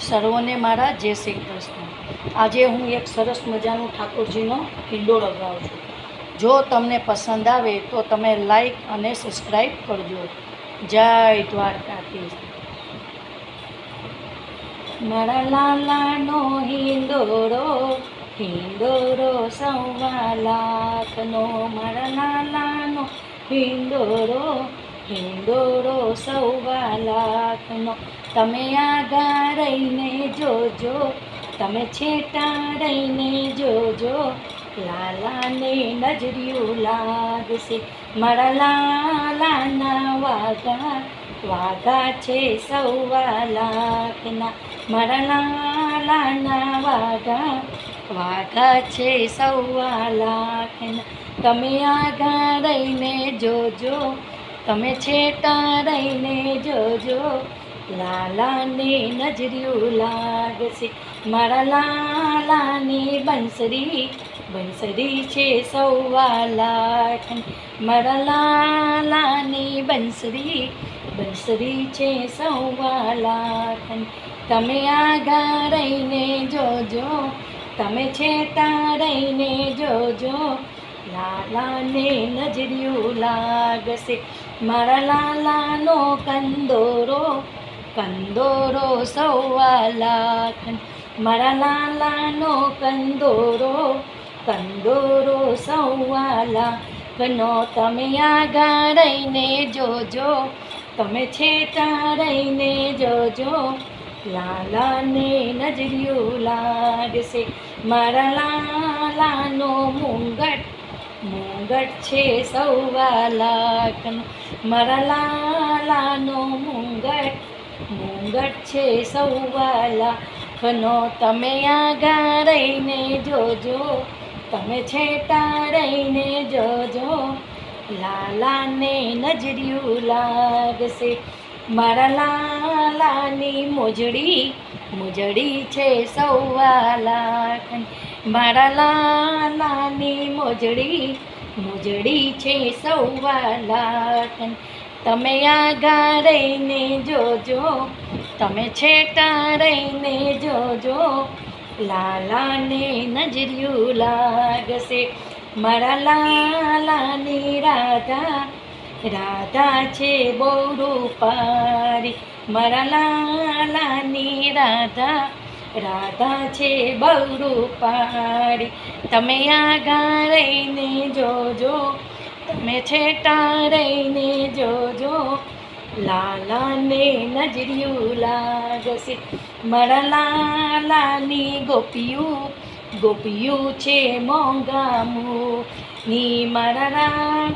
સર્વોને મારા જય શ્રી કૃષ્ણ। આજે હું એક સરસ મજાનું ઠાકોરજીનો હિંડોળો ગાઉં છું। જો તમને પસંદ આવે તો તમે લાઈક અને સબસ્ક્રાઈબ કરજો। જય દ્વારકાધીશ। મારા લાલાનો હિંડોળો, હિંડોળો સવા લાખનો। મારા લાલાનો હિંડોળો, હિંડોળો સવા લાખનો। તમે આગા રહીને જોજો, તમે છેટા રહીને જોજો, લાલાને નજરિયું લાગશે। મારા લાલાના વાઘા, વાઘા છે સવા લાખના। મારા લાલાના વાઘા, વાઘા છે સવા લાખના। તમે આગા રહીને જોજો, તમે છેટા રહીને જોજો, લાલાને નજરિયું લાગશે। મારા લાલાની બંસરી, બંસરી છે સવા લાખની। મારા લાલાની બંસરી, બંસરી છે સવા લાખની। તમે આગા રહીને જોજો, તમે છેટા રહીને જોજો, લાલાને નજરિયું લાગશે। મારા લાલાનો કંદોરો, કંદોરો સવા લાખનો। મારા લાલાનો કંદોરો, કંદોરો સવા લાખનો। તમે આગા રહીને જોજો, તમે છેટા રહીને જોજો, લાલાને નજરિયું લાગશે। મારા લાલાનો મુંગટ, મુંગટ છે સવા લાખનો। મારા લાલાનો મુંગટ, મુંગટ છે સવા લાખનો। તમે આગા રહીને જોજો, તમે છેટા રહીને જોજો, લાલાને નજરિયું લાગશે। મારા લાલાની મોજડી, મોજડી છે સવા લાખની। મારા લાલાની મોજડી, મોજડી છે સવા લાખની। તમે આગા રહીને જોજો, તમે છેટા રહીને જોજો, લાલાને નજરિયું લાગશે। મારા લાલાની રાધા, રાધા છે બહુ રૂપારી। મારા લાલાની રાધા, રાધા છે બહુ રૂપારી। તમે આગા રહીને જોજો, તમે છેટા રહીને જોજો, લાલાને નજરિયું લાગશે। મારા લાલાની ગોપિયું, ગોપિયું છે મોંઘામુની। મારા